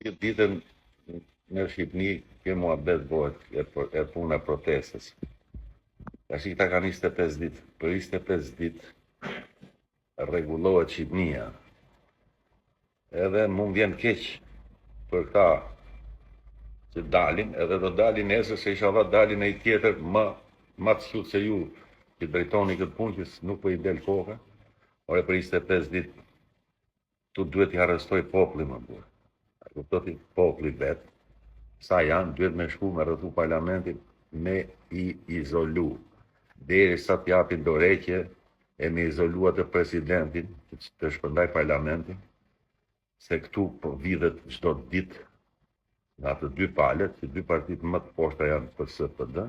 Këtë ditën në Shqipni, kjo muhabet bëhet e puna protestës. Tash këta kanë 25 ditë. Për 25 ditë rregullohet Shqipnia. Edhe mund vjen keq për këta që dalin, edhe do dalin nesër se inshallah dalin e i tjetër më të qut se ju që drejtoni këtë punë që nuk po i del koha. Ore për 25 ditë tu duhet i arrestoj populli më burr. A kuptoni populli vet, sa janë, duhet me shku me rrethu parlamentin me i izolu. Derisa t'japin dorëheqje e me izolua të presidentin që të shpërndaj parlamentin, se këtu po vidhet çdo ditë nga të dy palët, që dy partitë më të poshta janë PSD,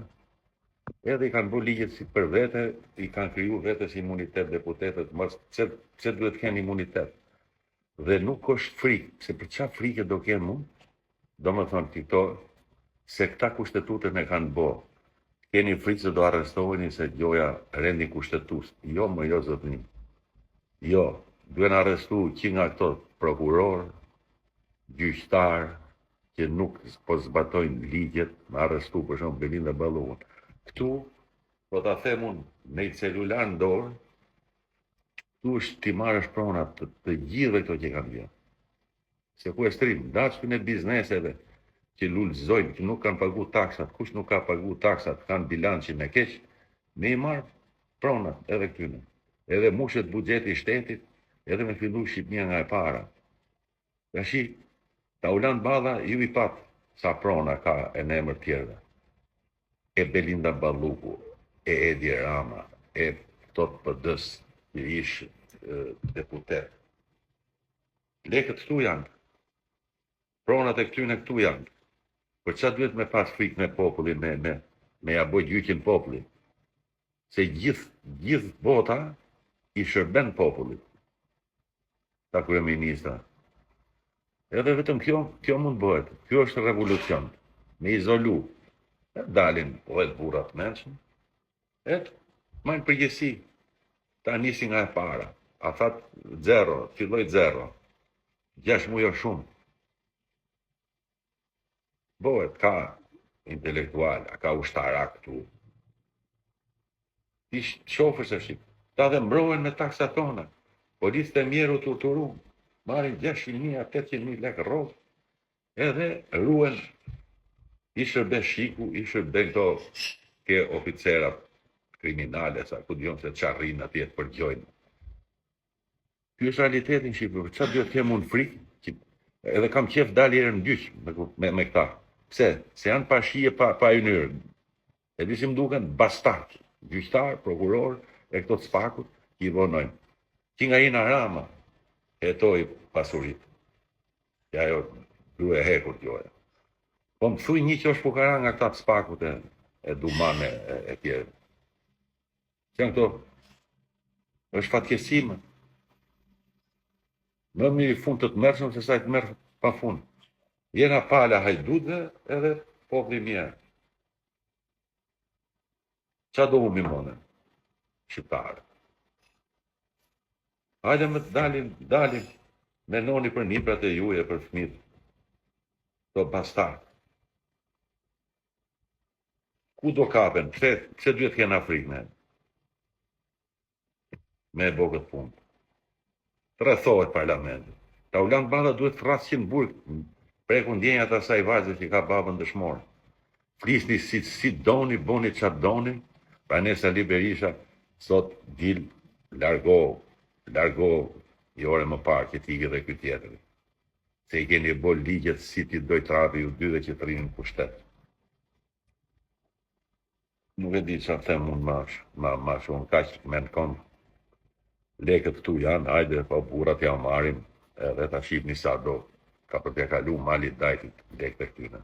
edhe i kanë bërë ligjet si për vete, i kanë kriju vetes imunitet deputetët, pse duhet të kenë imunitet. Dhe nuk është frikë, se për çfarë frikë do kenë mund, do më thonë këto, se këta kushtetutën e kanë bo. Keni frikë se do arrestoheni se gjoja rendi kushtetus. Jo, më jo zotni. Jo, duhen arrestu që nga këto prokuror, gjyqtar, që nuk po zbatojnë ligjet, me arrestu për shumë Belinda Balluan. Këtu, po ta them unë, me i celular në dorë, tu është ti marrësh pronat të gjithë këto që kanë vjen. Sekuestrim, dashkën e bizneseve që lulëzojnë, që nuk kanë pagu taksat, kush nuk ka pagu taksat, kanë bilancin e keq, me i marrë pronat edhe këtyne. Edhe mushet buxheti i shtetit, edhe me fillu Shqipnia nga e para. Tashi, ta ulan balla, ju i pat sa prona ka e në emër tjerëve. E Belinda Balluku, e Edi Rama, e tot PD-s, që ishë deputet. Lekët këtu janë. Pronat e këtyne këtu janë. Për çfarë duhet me pas frikë me popullin, me ja boj gjyqin popullit? Se gjithë bota i shërben popullit. Ta kryeministra. Edhe vetëm kjo mund bëhet. Kjo është revolucion. Me izolu. Dalin poet burrat mençëm. Majnë përgjësi. Ta nisi nga e para. A that zero, filloj zero. 6 muaj shumë. Bëhet, ka intelektual, ka ushtara këtu. Ti shofës e shqip. Ta dhe mbrohen me taksa tona. Policët e mjeru të uturu. Marin 600.000, 800.000 lekë rrogë. Edhe ruen i shërbe shiku, i shërbe këto ke oficerat kriminale, sa ku dion se çarrin atje të përgjojnë. Ky është realitetin Shqipërisë. Çfarë duhet të kem unë frikë? Edhe kam qef dalë herë në gjyq me këta. Pse? Se janë pa shije, pa ynyrë. E di si më duken bastard, gjyqtar, prokuror, e këto të spakut, që i vonojnë. Që nga Ina Rama hetoi pasurit. Ja ajo duhe hekur gjoja. Po më thuj një që është fukara nga këta të spakut e Duman e tjerë. Që janë këto? është fatkeqësime. Më mirë i fund të të mërshëm se sa i të mërë pa fund. Jena pala hajdutve edhe populli mirë. Qa do mu mimone? Shqiptarë. Hajde më të dalim me noni për niprat e juaj e për fëmijët. Do bastarë. Ku do kapen? Pse duhet kena frikë me bo këtë punë? Rrethohet parlamenti. Ta ulan balla duhet rrasë 100 burg, preku ndjenjat asaj vajze që ka babën dëshmorë. Flisni si doni, boni qatë doni, pra ne Sali Berisha sot dil largo i ore më parë që t'i dhe këtë tjetëri. Se i keni bo ligjet si t'i doj trapi ju dy dhe që të rinin pushtet. Nuk e di që them unë ma shumë, ka që me në konë. Lekët këtu janë, hajde, po burat ja marim, edhe ta shqip një sa do, ka për t'ja kalu malit dajtit lekët e këtyne.